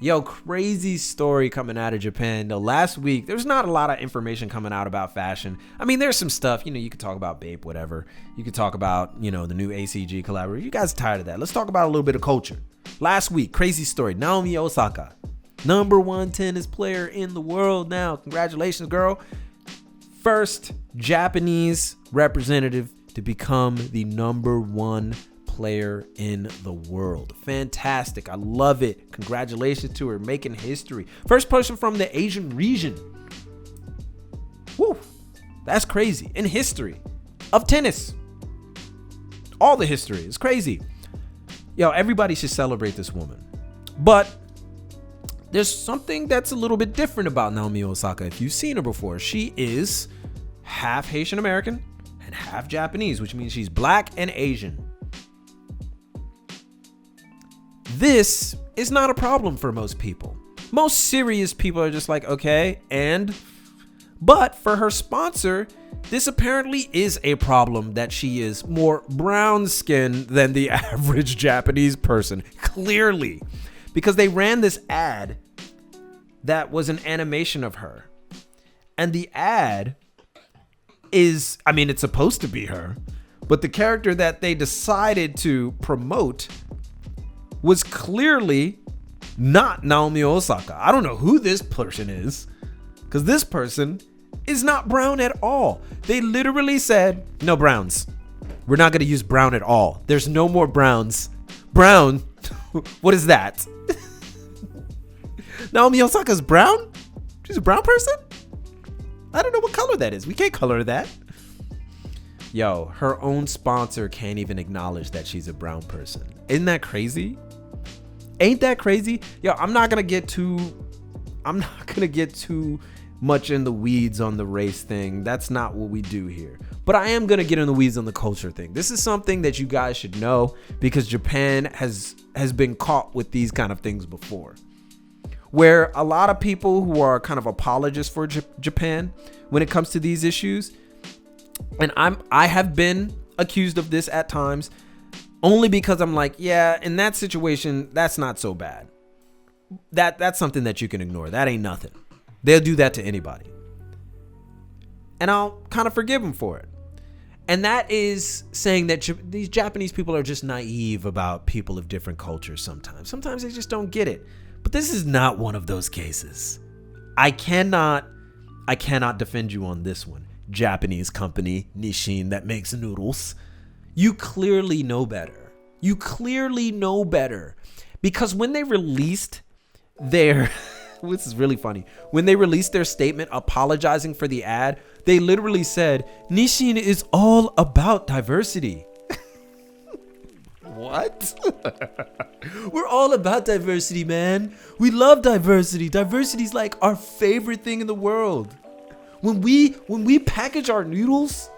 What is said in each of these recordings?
Yo, crazy story coming out of Japan. The last week, there's not a lot of information coming out about fashion. I mean, there's some stuff, you could talk about Bape, whatever. You could talk about, the new ACG collaboration. You guys are tired of that. Let's talk about a little bit of culture. Last week, crazy story. Naomi Osaka, number 1 tennis player in the world now. Congratulations, girl. First Japanese representative to become the number 1 player in the world. Fantastic. I love it. Congratulations to her, making history. First person from the Asian region. Woo. That's crazy. In history of tennis. All the history is crazy. Yo, everybody should celebrate this woman. But there's something that's a little bit different about Naomi Osaka. If you've seen her before, she is half Haitian American and half Japanese, which means she's black and Asian. This is not a problem for most people. Most serious people are just like, okay, but for her sponsor, this apparently is a problem that she is more brown skinned than the average Japanese person. Clearly, because they ran this ad that was an animation of her. And the ad is, it's supposed to be her, but the character that they decided to promote was clearly not Naomi Osaka. I don't know who this person is, because this person is not brown at all. They literally said, no browns. We're not going to use brown at all. There's no more browns. Brown? What is that? Naomi Osaka's brown? She's a brown person? I don't know what color that is. We can't color that. Yo, her own sponsor can't even acknowledge that she's a brown person. Isn't that crazy? Ain't that crazy? Yo, I'm not gonna get too much in the weeds on the race thing. That's not what we do here. But I am gonna get in the weeds on the culture thing. This is something that you guys should know, because Japan has been caught with these kind of things before, where a lot of people who are kind of apologists for Japan when it comes to these issues, and I have been accused of this at times, only because I'm like, yeah, in that situation, that's not so bad. That's something that you can ignore. That ain't nothing. They'll do that to anybody. And I'll kind of forgive them for it. And that is saying that these Japanese people are just naive about people of different cultures sometimes. Sometimes they just don't get it. But this is not one of those cases. I cannot defend you on this one. Japanese company, Nissin, that makes noodles. You clearly know better. You clearly know better. Because when they released their, this is really funny, when they released their statement apologizing for the ad, they literally said, Nissin is all about diversity. What? We're all about diversity, man. We love diversity. Diversity's like our favorite thing in the world. When we package our noodles,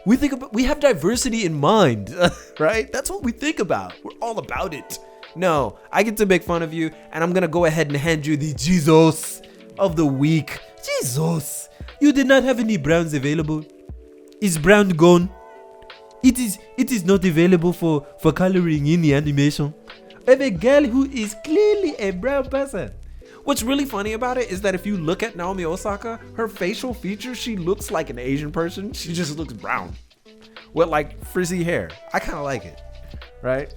we have diversity in mind, right? That's what we think about. We're all about it. No, I get to make fun of you, and I'm gonna go ahead and hand you the Jesus of the week. Jesus, you did not have any browns available. Is brown gone? It is not available for coloring in the animation. I have a girl who is clearly a brown person. What's really funny about it is that if you look at Naomi Osaka, her facial features, she looks like an Asian person. She just looks brown with like frizzy hair. I kind of like it, right?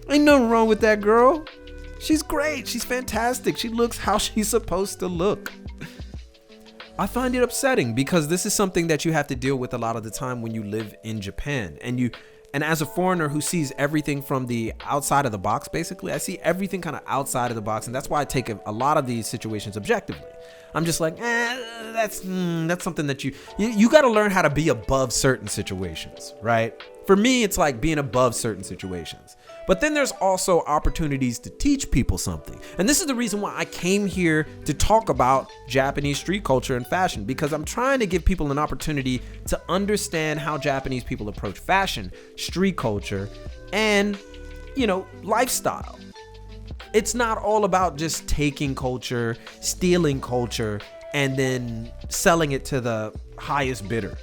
Ain't nothing wrong with that girl. She's great. She's fantastic. She looks how she's supposed to look. I find it upsetting because this is something that you have to deal with a lot of the time when you live in Japan, and as a foreigner who sees everything from the outside of the box, basically, I see everything kind of outside of the box, and that's why I take a lot of these situations objectively. I'm just like, that's something that you got to learn how to be above certain situations, right? For me, it's like being above certain situations. But then there's also opportunities to teach people something. And this is the reason why I came here to talk about Japanese street culture and fashion, because I'm trying to give people an opportunity to understand how Japanese people approach fashion, street culture, and, lifestyle. It's not all about just taking culture, stealing culture, and then selling it to the highest bidder.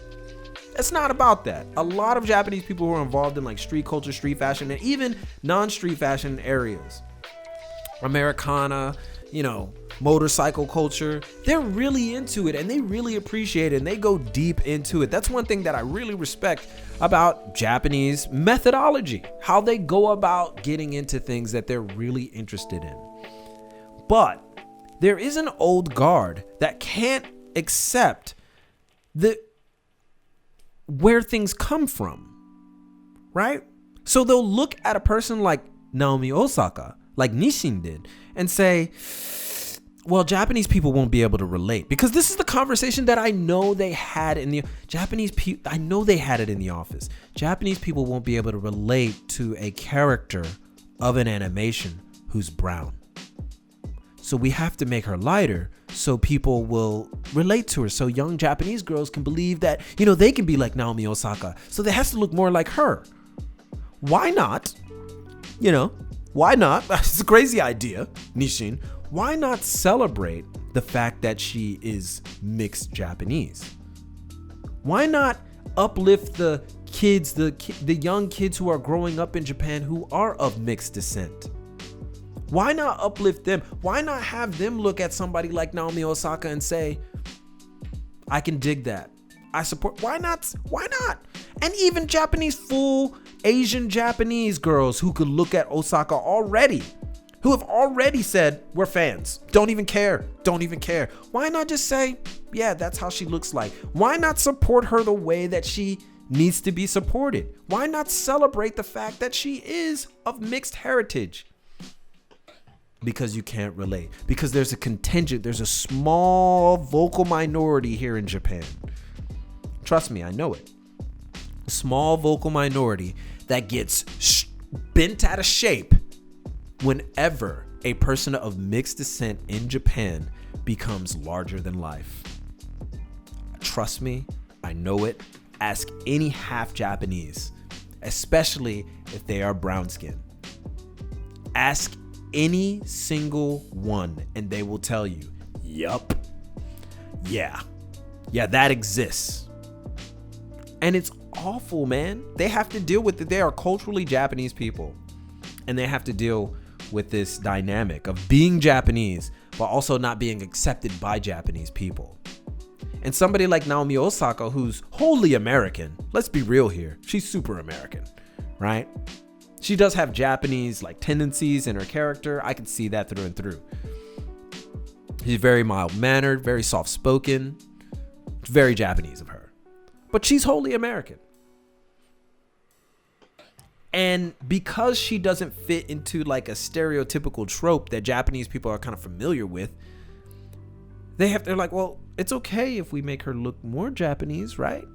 It's not about that. A lot of Japanese people who are involved in like street culture, street fashion, and even non-street fashion areas, Americana, motorcycle culture. They're really into it and they really appreciate it and they go deep into it. That's one thing that I really respect about Japanese methodology, how they go about getting into things that they're really interested in. But there is an old guard that can't accept where things come from, right? So they'll look at a person like Naomi Osaka, like Nishin did, and say, well, Japanese people won't be able to relate, because this is the conversation that I know they had in the Japanese people. I know they had it in the office. Japanese people won't be able to relate to a character of an animation who's brown. So we have to make her lighter so people will relate to her. So young Japanese girls can believe that, they can be like Naomi Osaka. So they have to look more like her. Why not? Why not? It's a crazy idea, Nishin. Why not celebrate the fact that she is mixed Japanese? Why not uplift the kids, the young kids who are growing up in Japan who are of mixed descent? Why not uplift them? Why not have them look at somebody like Naomi Osaka and say, I can dig that. I support. Why not? Why not? And even full Asian Japanese girls who could look at Osaka already, who have already said, we're fans. Don't even care. Don't even care. Why not just say, yeah, that's how she looks like? Why not support her the way that she needs to be supported? Why not celebrate the fact that she is of mixed heritage? Because you can't relate. Because there's a small vocal minority here in Japan. Trust me, I know it. A small vocal minority that gets bent out of shape whenever a person of mixed descent in Japan becomes larger than life. Trust me, I know it. Ask any half Japanese, especially if they are brown skinned. Ask any single one and they will tell you, yup, yeah, that exists. And it's awful, man. They have to deal with it. They are culturally Japanese people and they have to deal with this dynamic of being Japanese but also not being accepted by Japanese people. And somebody like Naomi Osaka, who's wholly American, let's be real here, she's super American, right? She does have Japanese tendencies in her character. I can see that through and through. She's very mild-mannered, very soft-spoken. It's very Japanese of her. But she's wholly American. And because she doesn't fit into a stereotypical trope that Japanese people are kind of familiar with, they're like, well, it's okay if we make her look more Japanese, right?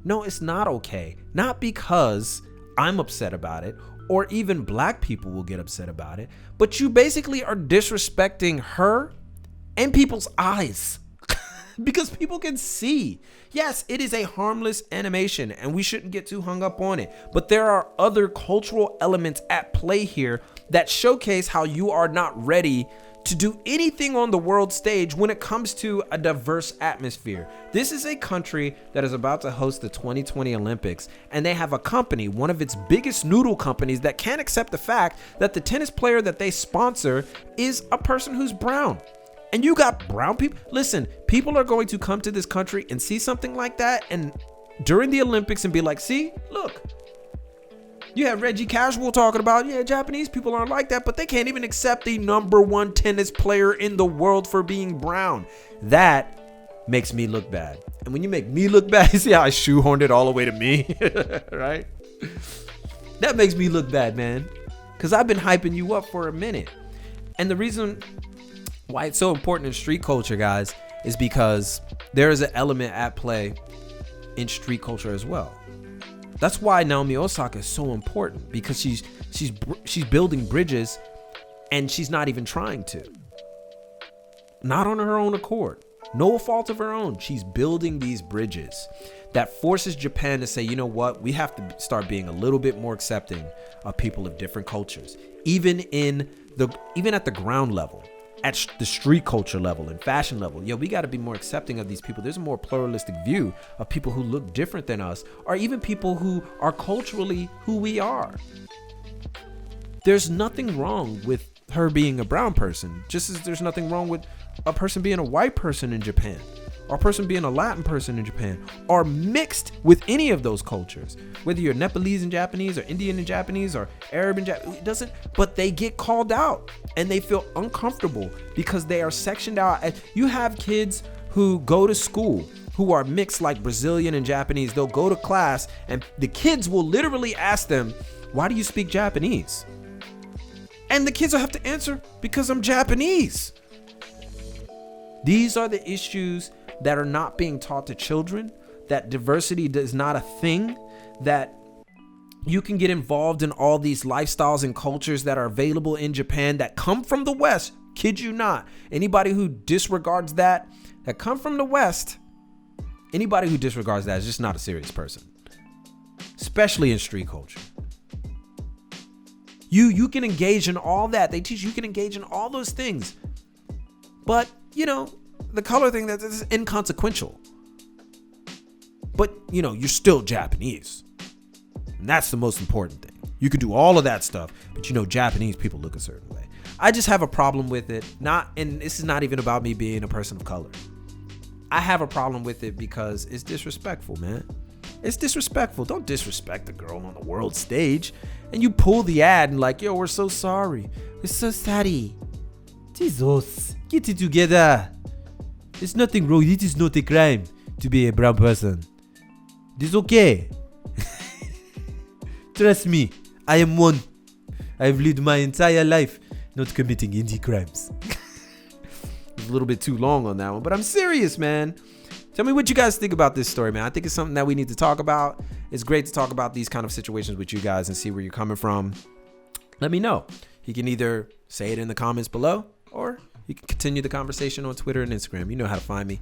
No, it's not okay. Not because I'm upset about it, or even black people will get upset about it, but you basically are disrespecting her and people's eyes because people can see. Yes, it is a harmless animation and we shouldn't get too hung up on it, but there are other cultural elements at play here that showcase how you are not ready to do anything on the world stage when it comes to a diverse atmosphere. This is a country that is about to host the 2020 Olympics, and they have a company, one of its biggest noodle companies, that can't accept the fact that the tennis player that they sponsor is a person who's brown. And you got brown people. Listen, people are going to come to this country and see something like that and during the Olympics and be like, see, look. You have Reggie Casual talking about, yeah, Japanese people aren't like that, but they can't even accept the #1 tennis player in the world for being brown. That makes me look bad. And when you make me look bad, you see how I shoehorned it all the way to me, right? That makes me look bad, man, because I've been hyping you up for a minute. And the reason why it's so important in street culture, guys, is because there is an element at play in street culture as well. That's why Naomi Osaka is so important, because she's building bridges and she's not even trying to. Not on her own accord. No fault of her own. She's building these bridges that forces Japan to say, you know what? We have to start being a little bit more accepting of people of different cultures, even at the ground level. At the street culture level and fashion level, we got to be more accepting of these people. There's a more pluralistic view of people who look different than us, or even people who are culturally who we are. There's nothing wrong with her being a brown person, just as there's nothing wrong with a person being a white person in Japan, or a person being a Latin person in Japan, or mixed with any of those cultures, whether you're Nepalese and Japanese, or Indian and Japanese, or Arab and Japanese, it doesn't, but they get called out and they feel uncomfortable because they are sectioned out. And you have kids who go to school who are mixed, like Brazilian and Japanese. They'll go to class and the kids will literally ask them, why do you speak Japanese? And the kids will have to answer, because I'm Japanese. These are the issues that are not being taught to children, that diversity is not a thing, that you can get involved in all these lifestyles and cultures that are available in Japan that come from the West. Kid you not. Anybody who disregards that come from the West, anybody who disregards that is just not a serious person, especially in street culture. You can engage in all that. They teach you can engage in all those things. But, the color thing, that is inconsequential. But, you're still Japanese. And that's the most important thing. You can do all of that stuff, but Japanese people look a certain way. I just have a problem with it. And this is not even about me being a person of color. I have a problem with it because it's disrespectful, man. It's disrespectful. Don't disrespect a girl on the world stage. And you pull the ad and like, yo, we're so sorry. We're so sorry. Jesus, get it together. There's nothing wrong. It is not a crime to be a brown person. It's okay. Trust me, I am one. I've lived my entire life not committing any crimes. A little bit too long on that one, but I'm serious, man. Tell me what you guys think about this story, man. I think it's something that we need to talk about. It's great to talk about these kind of situations with you guys and see where you're coming from. Let me know. You can either say it in the comments below, or you can continue the conversation on Twitter and Instagram. You know how to find me.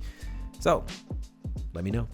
So let me know.